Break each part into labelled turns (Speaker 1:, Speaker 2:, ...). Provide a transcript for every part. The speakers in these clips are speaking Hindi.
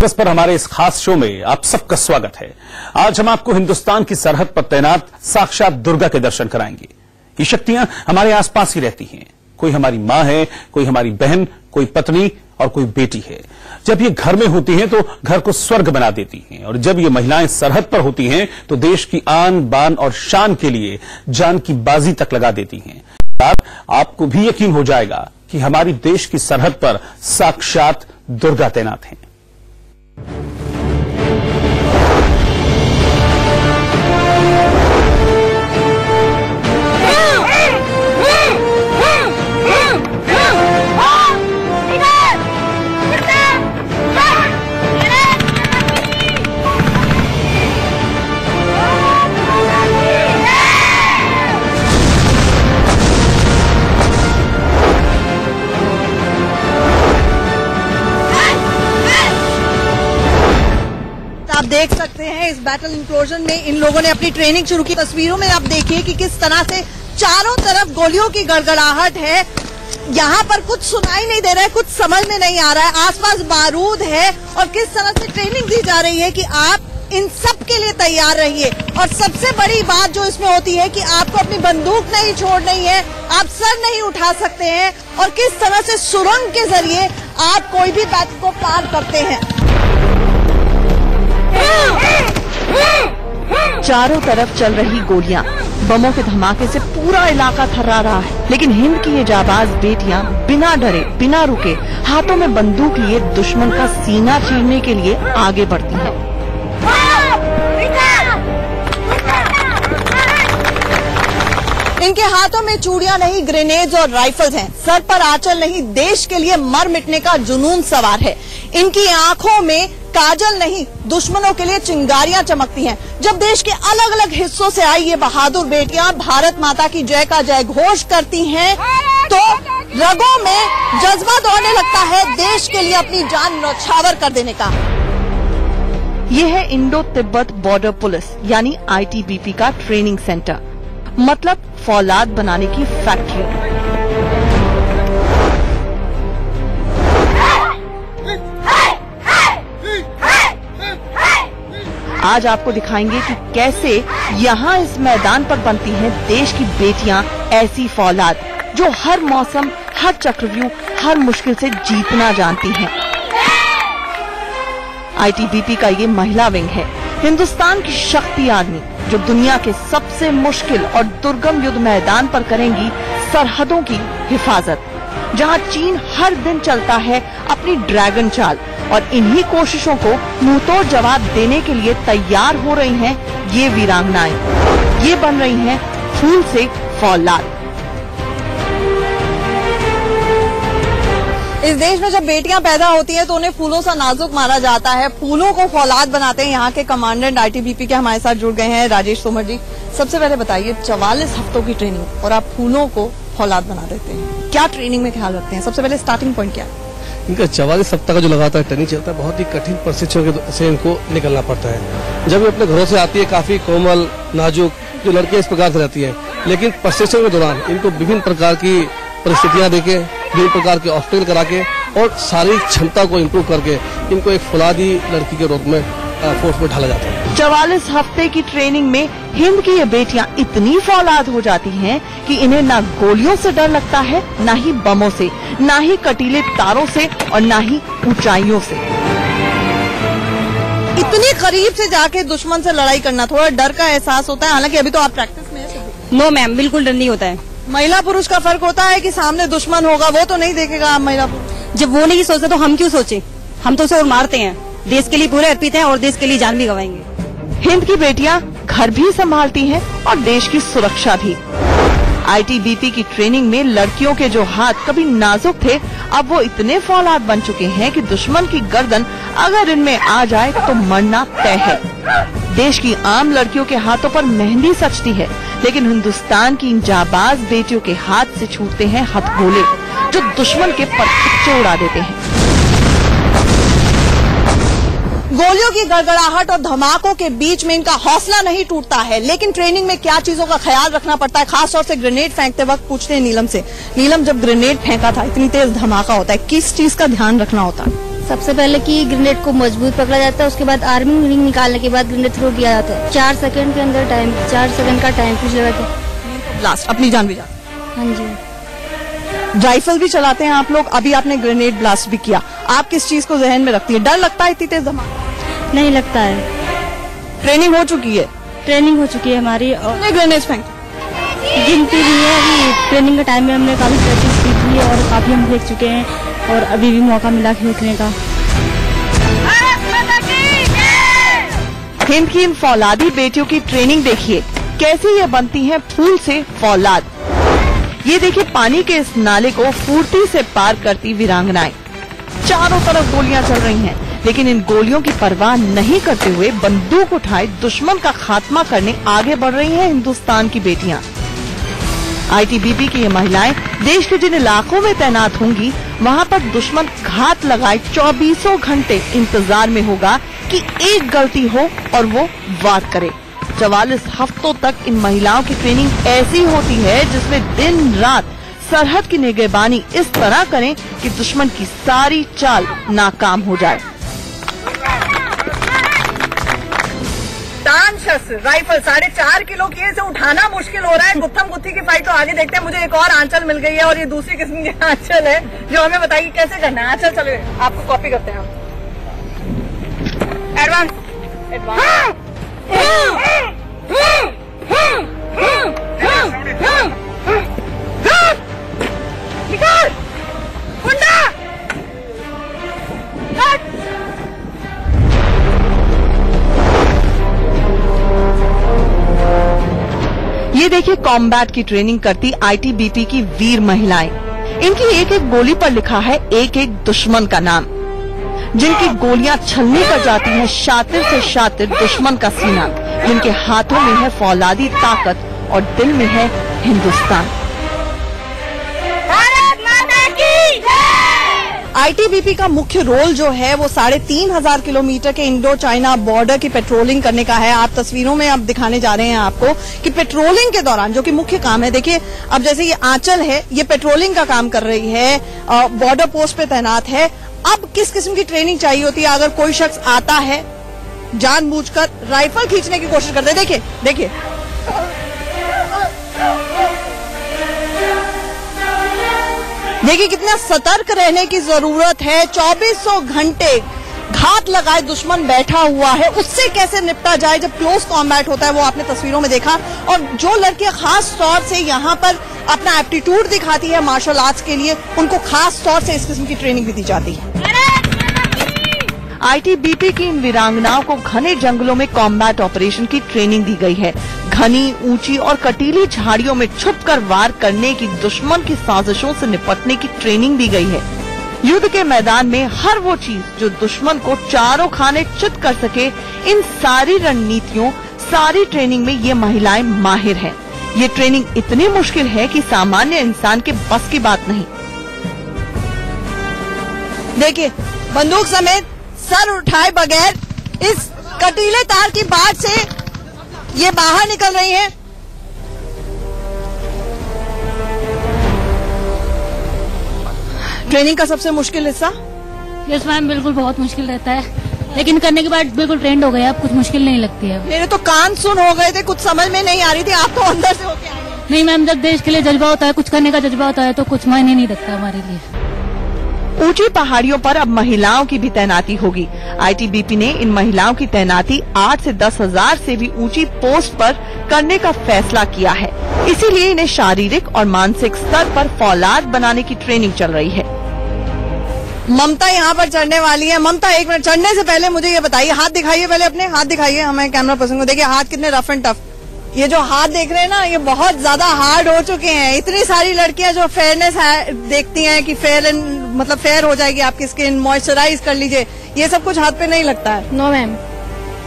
Speaker 1: एक्सप्रेस पर हमारे इस खास शो में आप सबका स्वागत है। आज हम आपको हिंदुस्तान की सरहद पर तैनात साक्षात दुर्गा के दर्शन कराएंगे। ये शक्तियां हमारे आसपास ही रहती हैं। कोई हमारी मां है, कोई हमारी बहन, कोई पत्नी और कोई बेटी है। जब ये घर में होती हैं तो घर को स्वर्ग बना देती हैं, और जब ये महिलाएं सरहद पर होती हैं तो देश की आन बान और शान के लिए जान की बाजी तक लगा देती हैं। आपको भी यकीन हो जाएगा कि हमारी देश की सरहद पर साक्षात दुर्गा तैनात हैं।
Speaker 2: आप देख सकते हैं इस बैटल इंक्लोजन में इन लोगों ने अपनी ट्रेनिंग शुरू की। तस्वीरों में आप देखिए कि किस तरह से चारों तरफ गोलियों की गड़गड़ाहट है। यहाँ पर कुछ सुनाई नहीं दे रहा है, कुछ समझ में नहीं आ रहा है। आसपास बारूद है और किस तरह से ट्रेनिंग दी जा रही है कि आप इन सब के लिए तैयार रहिए। और सबसे बड़ी बात जो इसमें होती है कि आपको अपनी बंदूक नहीं छोड़नी है, आप सर नहीं उठा सकते हैं, और किस तरह से सुरंग के जरिए आप कोई भी बात को पार करते हैं।
Speaker 3: चारों तरफ चल रही गोलियां, बमों के धमाके से पूरा इलाका थर्रा रहा है, लेकिन हिंद की ये जाबाज बेटियां बिना डरे, बिना रुके, हाथों में बंदूक लिए दुश्मन का सीना चीरने के लिए आगे बढ़ती हैं।
Speaker 2: इनके हाथों में चूड़ियां नहीं, ग्रेनेड्स और राइफल्स हैं। सर पर आंचल नहीं, देश के लिए मर मिटने का जुनून सवार है। इनकी आंखों में काजल नहीं, दुश्मनों के लिए चिंगारियां चमकती हैं। जब देश के अलग अलग हिस्सों से आई ये बहादुर बेटियां भारत माता की जय का जय घोष करती हैं तो रगों में जज्बा दौड़ने लगता है देश के लिए अपनी जान न्यौछावर कर देने का।
Speaker 3: ये है इंडो तिब्बत बॉर्डर पुलिस यानी ITBP का ट्रेनिंग सेंटर, मतलब फौलाद बनाने की फैक्ट्री। आज आपको दिखाएंगे कि कैसे यहाँ इस मैदान पर बनती हैं देश की बेटियां ऐसी फौलाद जो हर मौसम, हर चक्रव्यूह, हर मुश्किल से जीतना जानती हैं। ITBP का ये महिला विंग है, हिंदुस्तान की शक्ति आदमी जो दुनिया के सबसे मुश्किल और दुर्गम युद्ध मैदान पर करेंगी सरहदों की हिफाजत, जहां चीन हर दिन चलता है अपनी ड्रैगन चाल, और इन्हीं कोशिशों को मुंहतोड़ जवाब देने के लिए तैयार हो रही हैं ये वीरांगनाएं। ये बन रही हैं फूल से फौलाद।
Speaker 2: इस देश में जब बेटियां पैदा होती हैं तो उन्हें फूलों सा नाजुक माना जाता है। फूलों को फौलाद बनाते हैं। यहाँ के कमांडेंट ITBP के हमारे साथ जुड़ गए हैं, राजेश तोमर जी। सबसे पहले बताइए, 44 हफ्तों की ट्रेनिंग और आप फूलों को फौलाद बना देते हैं, क्या ट्रेनिंग में ख्याल रखते हैं? सबसे पहले स्टार्टिंग पॉइंट क्या है?
Speaker 4: इनका 44 सप्ताह का जो लगातार ट्रेनिंग चलता है, बहुत ही कठिन प्रशिक्षण से इनको निकलना पड़ता है। जब ये अपने घरों से आती है काफी कोमल, नाजुक, जो लड़कियां इस प्रकार से रहती हैं, लेकिन प्रशिक्षण के दौरान इनको विभिन्न प्रकार की परिस्थितियां देके, विभिन्न प्रकार के ऑब्स्टेकल करा के और शारीरिक क्षमता को इम्प्रूव करके इनको एक फौलादी लड़की के रूप में फोर्स में ढाला जाता है।
Speaker 3: 44 हफ्ते की ट्रेनिंग में हिंद की ये बेटियां इतनी फौलाद हो जाती हैं कि इन्हें ना गोलियों से डर लगता है, ना ही बमों से, ना ही कटीले तारों से, और ना ही ऊंचाइयों से।
Speaker 2: इतनी करीब से जाके दुश्मन से लड़ाई करना, थोड़ा डर का एहसास होता है। हालांकि अभी तो आप प्रैक्टिस में हैं।
Speaker 5: नो मैम, बिल्कुल डर नहीं होता है।
Speaker 2: महिला पुरुष का फर्क होता है कि सामने दुश्मन होगा वो तो नहीं देखेगा आप महिला पुरुष।
Speaker 5: जब वो नहीं सोचते तो हम क्यों सोचे? हम तो उसे और मारते हैं। देश के लिए पूरे अर्पित हैं और देश के लिए जान भी गंवाएंगे।
Speaker 3: हिंद की बेटियां घर भी संभालती हैं और देश की सुरक्षा भी। ITBP की ट्रेनिंग में लड़कियों के जो हाथ कभी नाजुक थे, अब वो इतने फौलाद बन चुके हैं कि दुश्मन की गर्दन अगर इनमें आ जाए तो मरना तय है। देश की आम लड़कियों के हाथों पर मेहंदी सजती है, लेकिन हिंदुस्तान की इन जाबाज बेटियों के हाथ से छूटते हैं हथगोले जो दुश्मन के परखच्चे उड़ा देते हैं।
Speaker 2: गोलियों की गड़गड़ाहट और धमाकों के बीच में इनका हौसला नहीं टूटता है। लेकिन ट्रेनिंग में क्या चीजों का ख्याल रखना पड़ता है, खासतौर से ग्रेनेड फेंकते वक्त पूछते हैं नीलम से। नीलम, जब ग्रेनेड फेंका था, इतनी तेज धमाका होता है, किस चीज का ध्यान रखना होता है?
Speaker 6: सबसे पहले कि ग्रेनेड को मजबूत पकड़ा जाता है, उसके बाद आर्मिंग रिंग निकालने के बाद ग्रेनेड थ्रो किया जाता है। 4 सेकंड के अंदर 4 सेकंड का टाइम पीस लगाते हैं।
Speaker 3: ब्लास्ट, अपनी जान भी जाती है।
Speaker 6: हाँ जी।
Speaker 3: राइफल भी चलाते हैं आप लोग, अभी आपने ग्रेनेड ब्लास्ट भी किया, आप किस चीज को जहन में रखती है? डर लगता है इतनी तेज धमाका?
Speaker 6: नहीं लगता है,
Speaker 3: ट्रेनिंग हो चुकी है?
Speaker 6: ट्रेनिंग हो चुकी है हमारी और
Speaker 3: ग्रेनेड फेंक
Speaker 6: गिनती भी है। अभी ट्रेनिंग के टाइम में हमने काफी प्रैक्टिस की थी और काफी हम देख चुके हैं और अभी भी मौका मिला खेलने का।
Speaker 3: हिंद की इन फौलादी बेटियों की ट्रेनिंग देखिए, कैसे ये बनती हैं फूल से फौलाद। ये देखिए पानी के इस नाले को फुर्ती से पार करती वीरांगनाएं। चारों तरफ गोलियां चल रही हैं, लेकिन इन गोलियों की परवाह नहीं करते हुए बंदूक उठाए दुश्मन का खात्मा करने आगे बढ़ रही हैं हिंदुस्तान की बेटियां। आईटीबीपी की ये महिलाएं देश के जिन इलाकों में तैनात होंगी, वहां पर दुश्मन घात लगाए 24 घंटे इंतजार में होगा कि एक गलती हो और वो वार करे। 44 हफ्तों तक इन महिलाओं की ट्रेनिंग ऐसी होती है जिसमें दिन रात सरहद की निगहबानी इस तरह करें कि दुश्मन की सारी चाल नाकाम हो जाए।
Speaker 2: शस्त्र राइफल 4.5 किलो की, इसे उठाना मुश्किल हो रहा है। गुत्थम गुत्थी की फाइट तो आगे देखते हैं। मुझे एक और आंचल मिल गई है और ये दूसरी किस्म की आंचल है जो हमें बताइए कैसे करना है। आंचल चलो आपको कॉपी करते हैं हम। एडवांस निकाल गुंडा।
Speaker 3: ये देखिए कॉम्बैट की ट्रेनिंग करती आईटीबीपी की वीर महिलाएं। इनकी एक एक गोली पर लिखा है एक एक दुश्मन का नाम। जिनकी गोलियां छलनी कर जाती हैं शातिर से शातिर दुश्मन का सीना, जिनके हाथों में है फौलादी ताकत और दिल में है हिंदुस्तान। आईटीबीपी का मुख्य रोल जो है वो 3,500 किलोमीटर के इंडो चाइना बॉर्डर की पेट्रोलिंग करने का है। आप तस्वीरों में अब दिखाने जा रहे हैं आपको कि पेट्रोलिंग के दौरान जो कि मुख्य काम है, देखिए अब जैसे ये आंचल है, ये पेट्रोलिंग का काम कर रही है, बॉर्डर पोस्ट पे तैनात है। अब किस किस्म की ट्रेनिंग चाहिए होती है अगर कोई शख्स आता है जानबूझकर राइफल खींचने की कोशिश करते हैं। देखिए देखिए देखिए कितना सतर्क रहने की जरूरत है। 2400 घंटे घात लगाए दुश्मन बैठा हुआ है, उससे कैसे निपटा जाए जब क्लोज कॉम्बैट होता है, वो आपने तस्वीरों में देखा। और जो लड़कियां खास तौर से यहाँ पर अपना एप्टीट्यूड दिखाती है मार्शल आर्ट्स के लिए, उनको खास तौर से इस किस्म की ट्रेनिंग भी दी जाती है। आईटीबीपी की इन वीरांगनाओं को घने जंगलों में कॉम्बैट ऑपरेशन की ट्रेनिंग दी गई है। घनी, ऊंची और कटीली झाड़ियों में छुपकर वार करने की, दुश्मन की साजिशों से निपटने की ट्रेनिंग दी गई है। युद्ध के मैदान में हर वो चीज जो दुश्मन को चारों खाने चित कर सके, इन सारी रणनीतियों, सारी ट्रेनिंग में ये महिलाएं माहिर हैं। ये ट्रेनिंग इतनी मुश्किल है कि सामान्य इंसान के बस की बात नहीं। देखिए बंदूक समेत सर उठाए बगैर इस कटीले तार की बाट से ये बाहर निकल रही हैं। ट्रेनिंग का सबसे मुश्किल हिस्सा?
Speaker 6: यस मैम, बिल्कुल बहुत मुश्किल रहता है, लेकिन करने के बाद बिल्कुल ट्रेंड हो गया, अब कुछ मुश्किल नहीं लगती है।
Speaker 3: मेरे तो कान सुन हो गए थे, कुछ समझ में नहीं आ रही थी। आप तो अंदर से होके आए हैं।
Speaker 6: नहीं मैम, जब देश के लिए जज्बा होता है, कुछ करने का जज्बा होता है तो कुछ मायने नहीं रखता हमारे लिए।
Speaker 3: ऊंची पहाड़ियों पर अब महिलाओं की भी तैनाती होगी। आईटीबीपी ने इन महिलाओं की तैनाती 8 से 10,000 से भी ऊंची पोस्ट पर करने का फैसला किया है। इसीलिए इन्हें शारीरिक और मानसिक स्तर पर फौलाद बनाने की ट्रेनिंग चल रही है। ममता यहाँ पर चढ़ने वाली है। ममता, एक मिनट, चढ़ने से पहले मुझे ये बताइए, हाथ दिखाइए, पहले अपने हाथ दिखाइए हमें कैमरा पर्सन को। देखिए हाथ कितने रफ एंड टफ। ये जो हाथ देख रहे हैं ना, ये बहुत ज्यादा हार्ड हो चुके हैं। इतनी सारी लड़कियां जो फेयरनेस देखती हैं कि फेयर हो जाएगी आपकी स्किन, मॉइस्चराइज कर लीजिए, ये सब कुछ हाथ पे नहीं लगता है।
Speaker 6: No ma'am,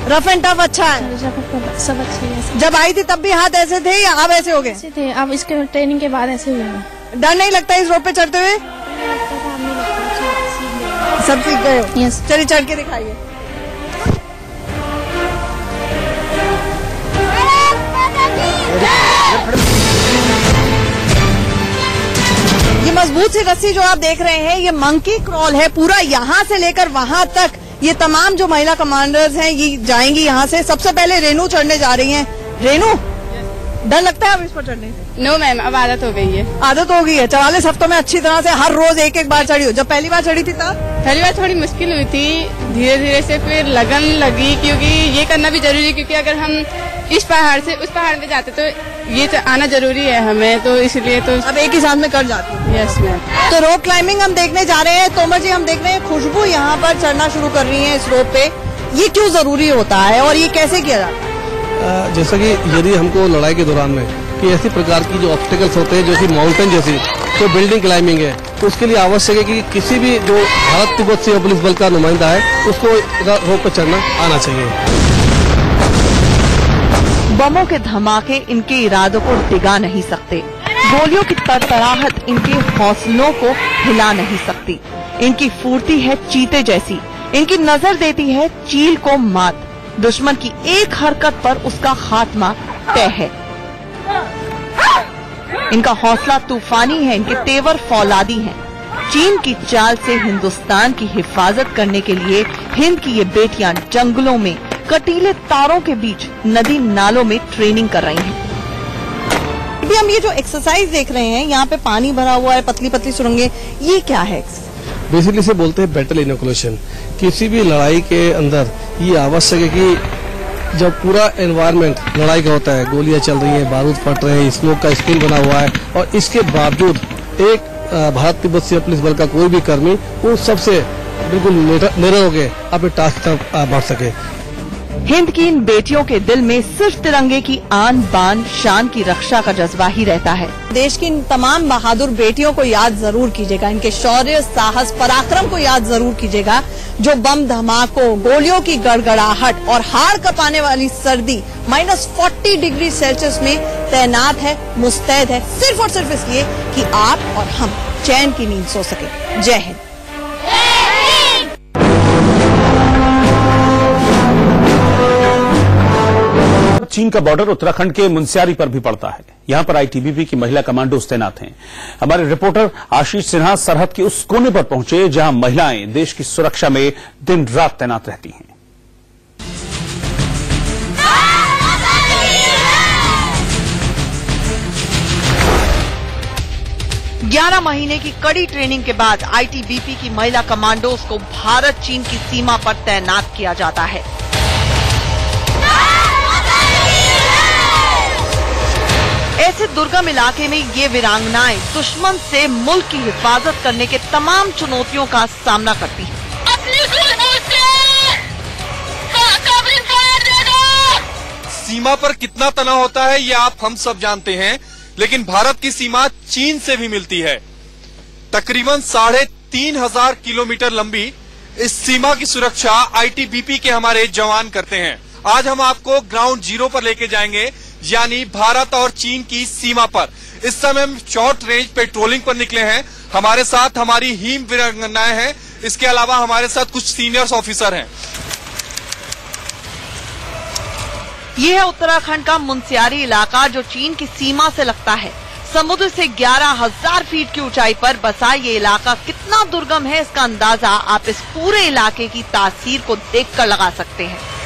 Speaker 3: rough and tough अच्छा है।
Speaker 6: सब अच्छे हैं।
Speaker 3: जब आई थी तब भी हाथ ऐसे थे या अब ऐसे हो गए?
Speaker 6: ऐसे थे, अब इसके ट्रेनिंग के बाद ऐसे हुए।
Speaker 3: डर नहीं लगता इस रोड पे चढ़ते हुए? सब सीख गए हो?
Speaker 6: यस।
Speaker 3: चलिए चढ़ के दिखाइए। ये
Speaker 2: मजबूत सी रस्सी जो आप देख रहे हैं ये मंकी क्रॉल है, पूरा यहाँ से लेकर वहाँ तक ये तमाम जो महिला कमांडर्स हैं ये जाएंगी यहाँ से। सबसे पहले रेनू चढ़ने जा रही हैं। रेनू, डर लगता है अब इस पर चढ़ने से?
Speaker 7: नो मैम, अब आदत हो गई है।
Speaker 2: आदत हो गई है। 44 हफ्तों में अच्छी तरह से हर रोज एक बार चढ़ी हो। जब पहली बार चढ़ी थी तब?
Speaker 7: पहली बार थोड़ी मुश्किल हुई थी, धीरे धीरे से फिर लगन लगी, क्योंकि ये करना भी जरूरी है, क्योंकि अगर हम इस पहाड़ से उस पहाड़ पे जाते तो ये तो आना जरूरी है हमें, तो इसलिए तो
Speaker 2: अब एक ही साथ में कर जाती है।
Speaker 7: Yes ma'am.
Speaker 2: तो रोप क्लाइंबिंग हम देखने जा रहे हैं। तोमर जी, हम देख रहे हैं खुशबू यहाँ पर चढ़ना शुरू कर रही है इस रोप पे। ये क्यों जरूरी होता है और ये कैसे किया जाता है?
Speaker 4: जैसा कि यदि हमको लड़ाई के दौरान में कि ऐसी प्रकार की जो ऑब्स्टेकल्स होते हैं, जैसे माउंटेन जैसी तो बिल्डिंग क्लाइंबिंग है, तो उसके लिए आवश्यक है कि किसी भी जो भारत तिब्बत सीमा पुलिस बल का नुमाइंदा है उसको रोप पर चढ़ना आना चाहिए।
Speaker 3: बमों के धमाके इनके इरादों को डिगा नहीं सकते, गोलियों की तरतराहट इनके हौसलों को हिला नहीं सकती। इनकी फुर्ती है चीते जैसी, इनकी नजर देती है चील को मात। दुश्मन की एक हरकत पर उसका खात्मा तय है। इनका हौसला तूफानी है, इनके तेवर फौलादी हैं। चीन की चाल से हिंदुस्तान की हिफाजत करने के लिए हिंद की ये बेटियां जंगलों में कटीले तारों के बीच नदी नालों में ट्रेनिंग कर रही हैं।
Speaker 2: अभी हम ये जो एक्सरसाइज देख रहे हैं, यहाँ पे पानी भरा हुआ है, पतली पतली सुरंगें, ये क्या है?
Speaker 4: बेसिकली से बोलते हैं बैटल इनोकुलेशन। किसी भी लड़ाई के अंदर ये आवश्यक है कि जब पूरा एनवायरनमेंट लड़ाई का होता है, गोलियां चल रही हैं, बारूद फट रहे हैं, स्मोक का स्क्रीन बना हुआ है, और इसके बावजूद एक भारत तिब्बत सीमा पुलिस बल का कोई भी कर्मी उन सबसे बिल्कुल निडर होकर अपने टास्क तक बढ़ सके।
Speaker 3: हिंद की इन बेटियों के दिल में सिर्फ तिरंगे की आन बान शान की रक्षा का जज्बा ही रहता है।
Speaker 2: देश की इन तमाम बहादुर बेटियों को याद जरूर कीजिएगा, इनके शौर्य, साहस, पराक्रम को याद जरूर कीजिएगा, जो बम धमाकों, गोलियों की गड़गड़ाहट और हाड़ कपाने वाली सर्दी -40 डिग्री सेल्सियस में तैनात है, मुस्तैद है, सिर्फ और सिर्फ इसलिए कि आप और हम चैन की नींद सो सके। जय हिंद।
Speaker 1: चीन का बॉर्डर उत्तराखंड के मुनस्यारी पर भी पड़ता है। यहां पर आईटीबीपी की महिला कमांडोज तैनात हैं। हमारे रिपोर्टर आशीष सिन्हा सरहद के उस कोने पर पहुंचे जहां महिलाएं देश की सुरक्षा में दिन रात तैनात रहती हैं।
Speaker 3: 11 महीने की कड़ी ट्रेनिंग के बाद आईटीबीपी की महिला कमांडोज को भारत चीन की सीमा पर तैनात किया जाता है। ऐसे दुर्गम इलाके में ये वीरांगनाएं दुश्मन से मुल्क की हिफाजत करने के तमाम चुनौतियों का सामना करती हैं।
Speaker 8: सीमा पर कितना तनाव होता है ये आप हम सब जानते हैं, लेकिन भारत की सीमा चीन से भी मिलती है। तकरीबन 3500 किलोमीटर लंबी इस सीमा की सुरक्षा आईटीबीपी के हमारे जवान करते हैं। आज हम आपको ग्राउंड जीरो पर लेके जाएंगे, यानी भारत और चीन की सीमा पर। इस समय हम शॉर्ट रेंज पेट्रोलिंग पर निकले हैं। हमारे साथ हमारी हीम वीरांगनाएं हैं, इसके अलावा हमारे साथ कुछ सीनियर्स ऑफिसर हैं।
Speaker 3: ये है उत्तराखंड का मुनस्यारी इलाका जो चीन की सीमा से लगता है। समुद्र से 11,000 फीट की ऊंचाई पर बसा ये इलाका कितना दुर्गम है, इसका अंदाजा आप इस पूरे इलाके की तासीर को देखकर लगा सकते हैं।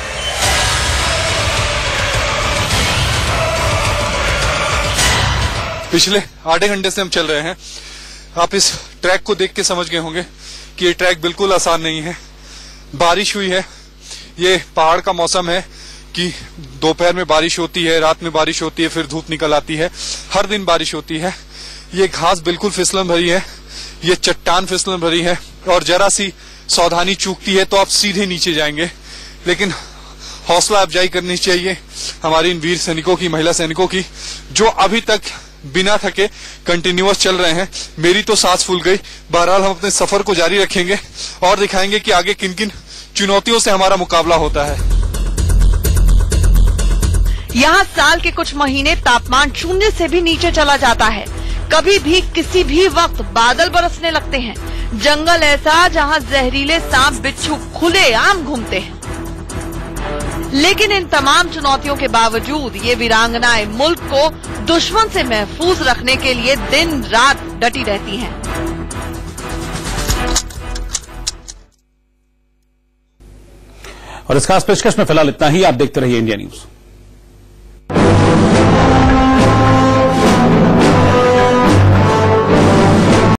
Speaker 8: पिछले आधे घंटे से हम चल रहे हैं। आप इस ट्रैक को देख के समझ गए होंगे कि ये ट्रैक बिल्कुल आसान नहीं है। बारिश हुई है, ये पहाड़ का मौसम है कि दोपहर में बारिश होती है, रात में बारिश होती है, फिर धूप निकल आती है। हर दिन बारिश होती है। ये घास बिल्कुल फिसलन भरी है, ये चट्टान फिसलन भरी है, और जरा सी सावधानी चूकती है तो आप सीधे नीचे जाएंगे। लेकिन हौसला अफजाई करनी चाहिए हमारी इन वीर सैनिकों की, महिला सैनिकों की, जो अभी तक बिना थके कंटिन्यूअस चल रहे हैं। मेरी तो सांस फूल गई। बहरहाल हम अपने सफर को जारी रखेंगे और दिखाएंगे कि आगे किन किन चुनौतियों से हमारा मुकाबला होता है।
Speaker 3: यहाँ साल के कुछ महीने तापमान 0 से भी नीचे चला जाता है। कभी भी किसी भी वक्त बादल बरसने लगते हैं। जंगल ऐसा जहाँ जहरीले सांप बिच्छू खुलेआम घूमते हैं। लेकिन इन तमाम चुनौतियों के बावजूद ये वीरांगनाएं मुल्क को दुश्मन से महफूज रखने के लिए दिन रात डटी रहती हैं।
Speaker 1: और इस खास पेशकश में फिलहाल इतना ही। आप देखते रहिए इंडिया न्यूज।